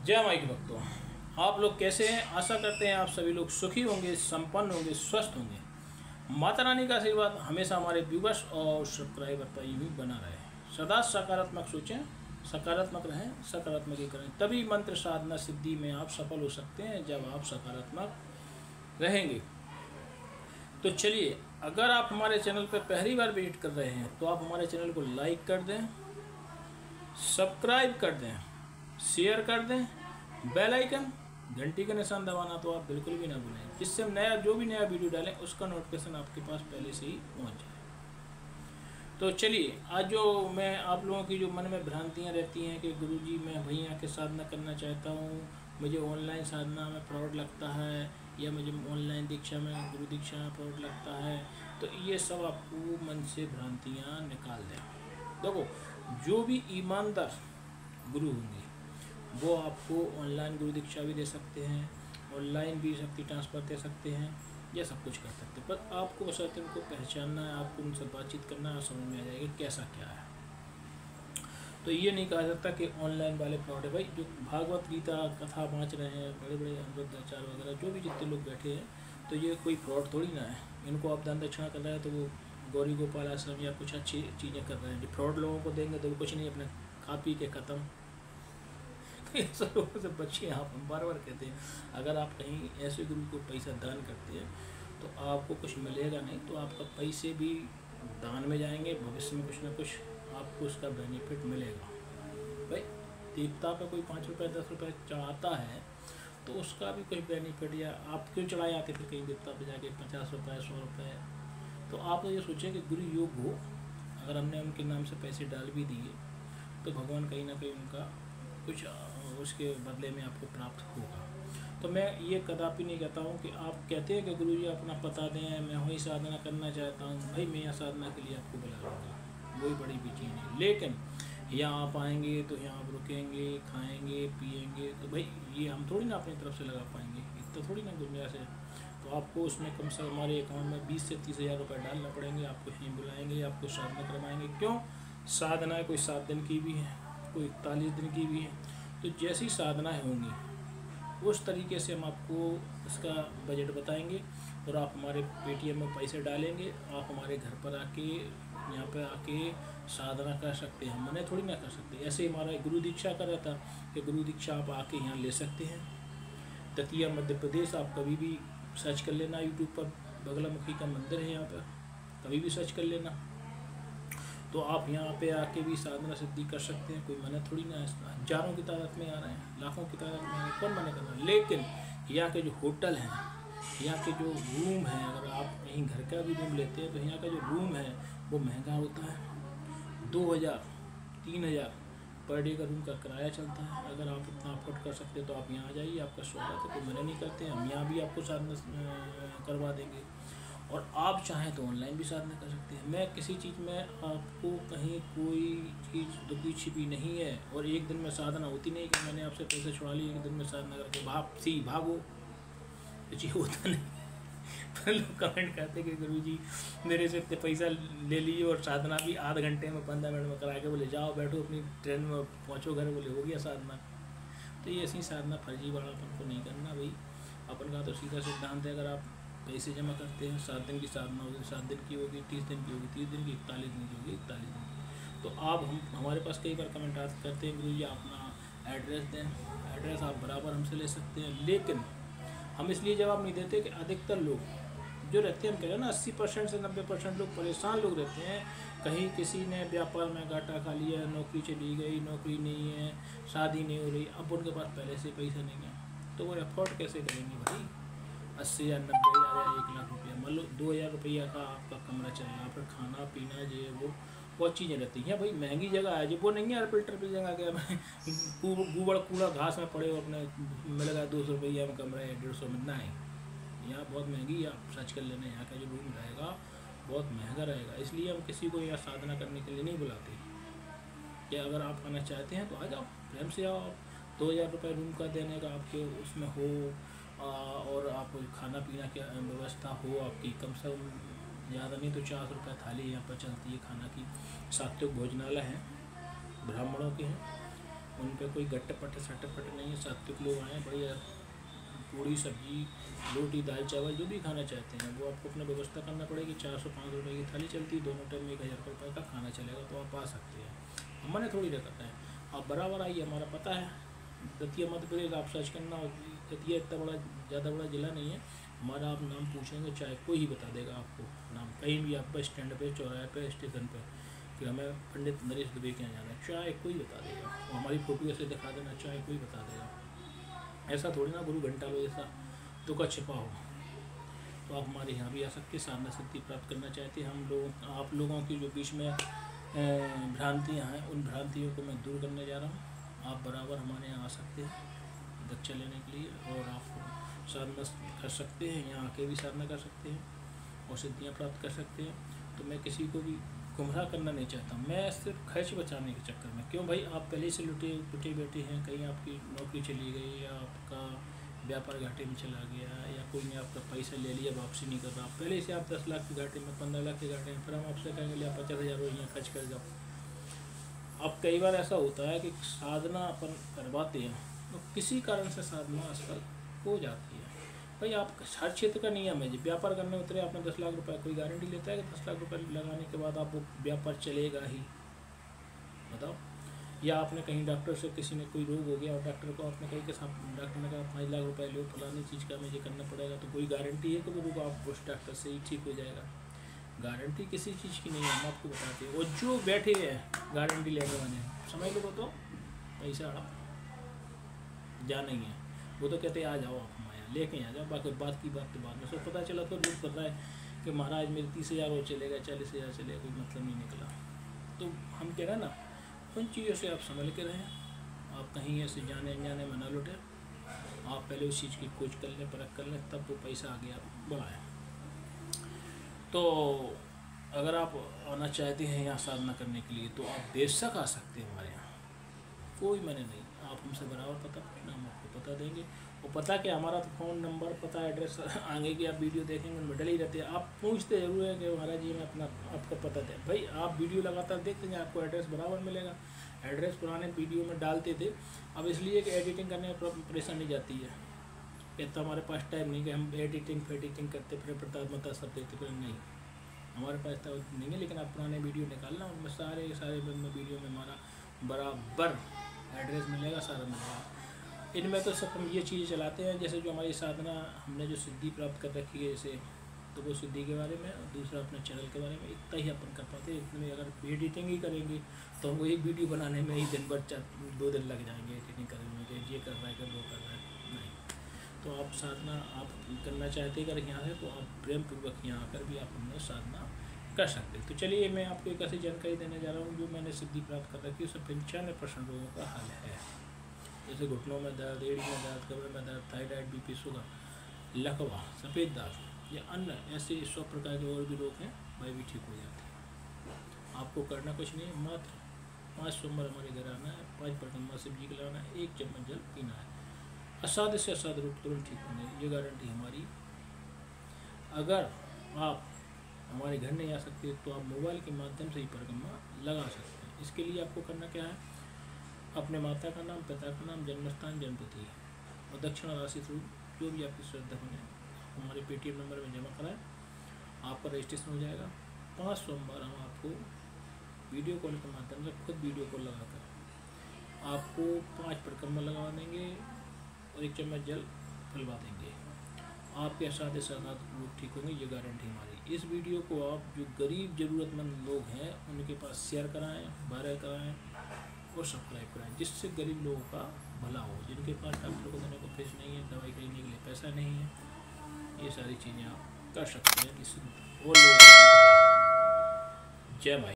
जय माई के भक्तों, आप लोग कैसे हैं? आशा करते हैं आप सभी लोग सुखी होंगे, संपन्न होंगे, स्वस्थ होंगे। माता रानी का आशीर्वाद हमेशा हमारे व्यूवर्स और सब्सक्राइबर पर यूं ही बना रहे। सदा सकारात्मक सोचें, सकारात्मक रहें, सकारात्मक ही करें। तभी मंत्र साधना सिद्धि में आप सफल हो सकते हैं, जब आप सकारात्मक रहेंगे। तो चलिए, अगर आप हमारे चैनल पर पहली बार विजिट कर रहे हैं तो आप हमारे चैनल को लाइक कर दें, सब्सक्राइब कर दें, शेयर कर दें, बेल आइकन घंटी का निशान दबाना तो आप बिल्कुल भी ना भूलें, जिससे हम जो भी नया वीडियो डालें उसका नोटिफिकेशन आपके पास पहले से ही पहुंच जाए। तो चलिए, आज जो मैं आप लोगों की जो मन में भ्रांतियां रहती हैं कि गुरुजी मैं भैया के साधना करना चाहता हूँ, मुझे ऑनलाइन साधना में फ्रॉड लगता है, या मुझे ऑनलाइन दीक्षा में गुरु दीक्षा में फ्रॉड लगता है, तो ये सब आपको मन से भ्रांतियाँ निकाल दें। देखो, जो भी ईमानदार गुरु होंगे वो आपको ऑनलाइन गुरु दीक्षा भी दे सकते हैं, ऑनलाइन भी शक्ति ट्रांसफ़र दे सकते हैं, यह सब कुछ कर सकते हैं। पर आपको बस उनको पहचानना है, आपको उनसे बातचीत करना है, समझ में आ जाएगा कैसा क्या है। तो ये नहीं कहा जाता कि ऑनलाइन वाले फ्रॉड है। भाई, जो भागवत गीता कथा बाँच रहे हैं, बड़े बड़े अमृताचार्य वगैरह जो भी जितने लोग बैठे हैं, तो ये कोई फ्रॉड थोड़ी ना है। इनको आप दान दक्षिणा कर रहे हैं तो वो गौरी गोपाल आश्रम या कुछ अच्छी चीज़ें कर रहे हैं। जो फ्रॉड लोगों को देंगे तो वो कुछ नहीं, अपने खा पी के ख़त्म। ऐसे लोगों से बचिए। आप, हम बार बार कहते हैं, अगर आप कहीं ऐसे गुरु को पैसा दान करते हैं तो आपको कुछ मिलेगा नहीं, तो आपका पैसे भी दान में जाएंगे, भविष्य में कुछ ना कुछ आपको उसका बेनिफिट मिलेगा। भाई, देवता पे कोई 5 रुपये 10 रुपये चढ़ाता है तो उसका भी कुछ बेनिफिट, या आप क्यों चढ़ाए आते फिर कहीं देवता पे जाके 50 रुपये 100 रुपये। तो आप ये सोचें कि गुरु योग हो, अगर हमने उनके नाम से पैसे डाल भी दिए तो भगवान कहीं ना कहीं उनका कुछ उसके बदले में आपको प्राप्त होगा। तो मैं ये कदापि नहीं कहता हूँ कि आप कहते हैं कि गुरुजी अपना पता दें, मैं वही साधना करना चाहता हूँ। भाई, मैं यहाँ साधना के लिए आपको बुला लूँगा, वही बड़ी भी चीज़ है। लेकिन यहाँ आप आएंगे तो यहाँ आप रुकेंगे, खाएंगे, पिएंगे, तो भाई ये हम थोड़ी ना अपनी तरफ से लगा पाएंगे, इतना थोड़ी ना गुंजाइश है। तो आपको उसमें कम से कम हमारे अकाउंट में 20 से 30 हज़ार रुपये डालना पड़ेंगे। आपको यहीं बुलाएंगे, आपको साधना करवाएंगे। क्यों? साधना कोई 7 दिन की भी है, कोई 41 दिन की भी है। तो जैसी साधनाएँ होंगी उस तरीके से हम आपको इसका बजट बताएंगे, और आप हमारे पेटीएम में पैसे डालेंगे, आप हमारे घर पर आके यहाँ पे आके साधना कर सकते हैं। मना थोड़ी ना कर सकते। ऐसे हमारा गुरु दीक्षा का रहता कि गुरु दीक्षा आप आके यहाँ ले सकते हैं। दतिया मध्य प्रदेश, आप कभी भी सर्च कर लेना यूट्यूब पर, बगलामुखी का मंदिर है यहाँ पर, कभी भी सर्च कर लेना। तो आप यहाँ पे आके भी साधना सिद्धि कर सकते हैं। कोई मना थोड़ी ना है। हजारों की तादाद में आ रहे हैं, लाखों की तादाद में आ रहे हैं, कौन मना कर रहा है। लेकिन यहाँ के जो होटल हैं, यहाँ के जो रूम हैं, अगर आप कहीं घर का भी रूम लेते हैं तो यहाँ का जो रूम है वो महंगा होता है। 2000 3000 पर डे का रूम का किराया चलता है। अगर आप इतना अफोर्ड कर सकते हैं तो आप यहाँ आ जाइए, आपका स्वागत है, कोई मना नहीं करते हैं। हम यहाँ भी आपको साधना करवा देंगे, और आप चाहें तो ऑनलाइन भी साधना कर सकते हैं। मैं किसी चीज़ में आपको कहीं कोई चीज़ दुखी छिपी नहीं है। और एक दिन में साधना होती नहीं कि मैंने आपसे पैसे छुड़ा लिए, एक दिन में साधना करके भागो, कुछ होता नहीं। फिर लोग कमेंट करते कि गुरुजी मेरे से इतने पैसा ले लिए और साधना भी आध घंटे में 15 मिनट में करा के बोले जाओ बैठो अपनी ट्रेन में पहुँचो घर, बोले हो गया साधना। तो ये ऐसी साधना फर्जी वालापन को नहीं करना भाई। अपन का तो सीधा सिद्धांत है, अगर आप पैसे जमा करते हैं, 7 दिन की साधना होगी, 7 दिन की होगी, 30 दिन की होगी, 30 दिन की, 41 दिन की होगी, 41 दिन की। तो आप हमारे पास कई बार कमेंट करते हैं गुरुजी अपना एड्रेस दें। एड्रेस आप बराबर हमसे ले सकते हैं, लेकिन हम इसलिए जवाब नहीं देते कि अधिकतर लोग जो रहते हैं, हम कह रहे हैं ना 80% से 90% लोग परेशान लोग रहते हैं। कहीं किसी ने व्यापार में घाटा खा लिया, नौकरी चली गई, नौकरी नहीं है, शादी नहीं हो रही, अब उनके पास पहले से पैसा नहीं है, तो वो अफोर्ड कैसे करेंगे भाई 80,000 90,000 या 1 लाख रुपया। मान लो 2,000 रुपया का आपका कमरा चल रहा है, फिर खाना पीना जो है वो बहुत चीज़ें रहती हैं भाई। महंगी जगह है, जो वो नहीं है यार फिल्टर जगह के गोबर कूड़ा घास में पड़े हो, अपने मिलेगा 200 रुपया में कमरा है, 150 में ना है। यहाँ बहुत महंगी, आप सर्च कर लेना, यहाँ का जो रूम रहेगा बहुत महंगा रहेगा। इसलिए हम किसी को यहाँ साधना करने के लिए नहीं बुलाते। कि अगर आप आना चाहते हैं तो आ जाओ, प्रेम से आओ। 2,000 रुपये रूम का देने का आपके उसमें हो, और आप खाना पीना की व्यवस्था हो आपकी, कम से कम ज़्यादा नहीं तो 400 रुपये थाली यहाँ पर चलती है खाना की। सात्विक भोजनालय हैं, ब्राह्मणों के हैं, उन पे कोई गट्टे पट्टे सट्टे पट्टे नहीं है। सात्विक लोग आए, बढ़िया पूड़ी सब्जी रोटी दाल चावल जो भी खाना चाहते हैं वो आपको अपना व्यवस्था करना पड़ेगी। 400-500 रुपये की थाली चलती है, दोनों टाइम 1000 रुपये का खाना चलेगा, तो आप आ सकते हैं। हमने थोड़ी रखा है, आप बराबर आइए, हमारा पता है दतिया मध्य प्रदेश। आप सर्च करना, दतिया इतना बड़ा ज़्यादा बड़ा ज़िला नहीं है हमारा। आप नाम पूछेंगे चाहे कोई ही बता देगा आपको नाम, कहीं भी आप बस स्टैंड पे, चौराहे पे, स्टेशन पे कि हमें पंडित नरेश दुबे के यहाँ जाना है, चाहे कोई बता देगा। और हमारी फ़ोटो ऐसे दिखा देना, चाहे कोई बता देगा। ऐसा थोड़ी ना गुरु घंटालो जैसा तो का छिपा हो। तो आप हमारे यहाँ भी आ सकते हैं, साधना सिद्धि प्राप्त करना चाहते हैं। हम लोग आप लोगों की जो बीच में भ्रांतियाँ हैं, उन भ्रांतियों को मैं दूर करने जा रहा हूँ। आप बराबर हमारे यहाँ आ सकते हैं दीक्षा लेने के लिए, और आप साधना कर सकते हैं, यहाँ आके भी साधना कर सकते हैं और सिद्धियाँ प्राप्त कर सकते हैं। तो मैं किसी को भी गुमराह करना नहीं चाहता, मैं सिर्फ खर्च बचाने के चक्कर में। क्यों भाई, आप पहले से लुटे बैठे हैं, कहीं आपकी नौकरी चली गई या आपका व्यापार घाटे में चला गया या कोई ने आपका पैसा ले लिया, वापसी नहीं कर रहा, पहले से आप 10 लाख के घाटे में, 15 लाख के घाटे में, फिर हम आपसे कहेंगे ले आप 50,000 यहाँ खर्च कर जाओ। अब कई बार ऐसा होता है कि साधना अपन करवाते हैं तो किसी कारण से साधना असफल हो जाती है। भाई आप हर क्षेत्र का नियम है जी, व्यापार करने उतरे आपने 10 लाख रुपए, कोई गारंटी लेता है कि 10 लाख रुपए लगाने के बाद आप वो व्यापार चलेगा ही? बताओ। या आपने कहीं डॉक्टर से, किसी ने कोई रोग हो गया और डॉक्टर को आपने कहीं के साथ, डॉक्टर ने कहा 5 लाख रुपए लो, फलानी चीज़ का मुझे करना पड़ेगा, तो कोई गारंटी है कि वो रोग आप उस डॉक्टर से ही ठीक हो जाएगा? गारंटी किसी चीज़ की नहीं है, हम आपको बताते हैं। और जो बैठे हैं गारंटी लेने वाले, समझ लो, तो पैसा हड़प जा नहीं है, वो तो कहते हैं आ जाओ आप हमारे यहाँ लेके आ जाओ, बाकी बात की बात तो बाद में सब पता चला तो लोग कर रहा है कि महाराज मेरे 30,000 और चलेगा, 40,000 चलेगा, कोई मतलब नहीं निकला। तो हम कह रहे हैं ना, उन चीज़ों से आप संभल के रहें, आप कहीं ऐसे जाने अनजाने में न लुटे। आप पहले उस चीज़ की खोज कर लें, परख कर लें, तब वो पैसा आगे आप बढ़ाएँ। तो अगर आप आना चाहते हैं यहाँ साधना करने के लिए तो आप बेशक आ सकते हैं हमारे यहाँ, कोई मैंने नहीं। आप हमसे बराबर पता पूछना, हम आपको पता देंगे। और पता क्या, हमारा तो फ़ोन नंबर, पता, एड्रेस आगे की आप वीडियो देखेंगे उनमें डल ही रहते हैं। आप पूछते जरूर है कि महाराज जी मैं अपना आपका पता दें, भाई आप वीडियो लगातार देखते हैं, आपको एड्रेस बराबर मिलेगा। एड्रेस पुराने वीडियो में डालते थे, अब इसलिए कि एडिटिंग करने में परेशानी जाती है, इतना हमारे पास टाइम नहीं कि हम एडिटिंग करते फिर प्रतात्मता सब देते फिर, नहीं, हमारे पास तो नहीं है। लेकिन आप पुराने वीडियो निकालना, उनमें सारे वीडियो में हमारा बराबर एड्रेस मिलेगा, सारा मिलेगा। इनमें तो सब हम ये चीज़ें चलाते हैं, जैसे जो हमारी साधना, हमने जो सिद्धि प्राप्त कर रखी है जैसे, तो वो सिद्धि के बारे में, और दूसरा अपने चैनल के बारे में, इतना ही अपन कर पाते हैं। इतने अगर एडिटिंग ही करेंगे तो हमको एक वीडियो बनाने में ही दिन भर 2 दिन लग जाएंगे एडिटिंग करने में, कि ये कर रहा है कि वो कर रहा है, नहीं। तो आप साधना आप करना चाहते हैं अगर यहाँ से, तो आप प्रेम पूर्वक यहाँ आकर भी आप हमने साधना कर सकते हैं। तो चलिए मैं आपको एक ऐसी जानकारी देने जा रहा हूँ जो मैंने सिद्धि प्राप्त कर रखी है, उससे 95% लोगों का हल है। जैसे घुटनों में दर्द, एड़ी में दर्द, कमर में दर्द, थायराइड, बीपी, शुगर, लकवा, सफ़ेद दाग या अन्य ऐसे 100 प्रकार के और भी रोग हैं, वह भी ठीक हो जाते हैं। आपको करना कुछ नहीं है, मात्र 5 सोमवार हमारे घर आना है, 5 परिक्रमा शिव जी को लाना है, 1 चम्मच जल पीना है, असाध्य से असाध्य रोग तुरंत ठीक होने, ये गारंटी हमारी। अगर आप हमारे घर नहीं आ सकते तो आप मोबाइल के माध्यम से ही परिक्रमा लगा सकते हैं। इसके लिए आपको करना क्या है, अपने माता का नाम, पिता का नाम, जन्मस्थान, जन्मतिथि और दक्षिणा राशि स्वरूप जो भी आपकी श्रद्धा बने हमारे पेटीएम नंबर में जमा कराएं, आपका रजिस्ट्रेशन हो जाएगा। 5 सोमवार हम आपको वीडियो कॉल के माध्यम से, खुद वीडियो कॉल लगाकर आपको 5 परिक्रमा लगा देंगे और 1 चम्मच जल पिलवा देंगे। आपके साथ लोग ठीक होंगे, ये गारंटी हमारी। इस वीडियो को आप जो गरीब ज़रूरतमंद लोग हैं उनके पास शेयर कराएं, वायरल कराएं और सब्सक्राइब कराएं, जिससे गरीब लोगों का भला हो, जिनके पास डॉक्टर को देने को पैसे नहीं है, दवाई खरीदने के लिए पैसा नहीं है, ये सारी चीज़ें आप कर सकते हैं, जिससे और लोगों को। जय माता।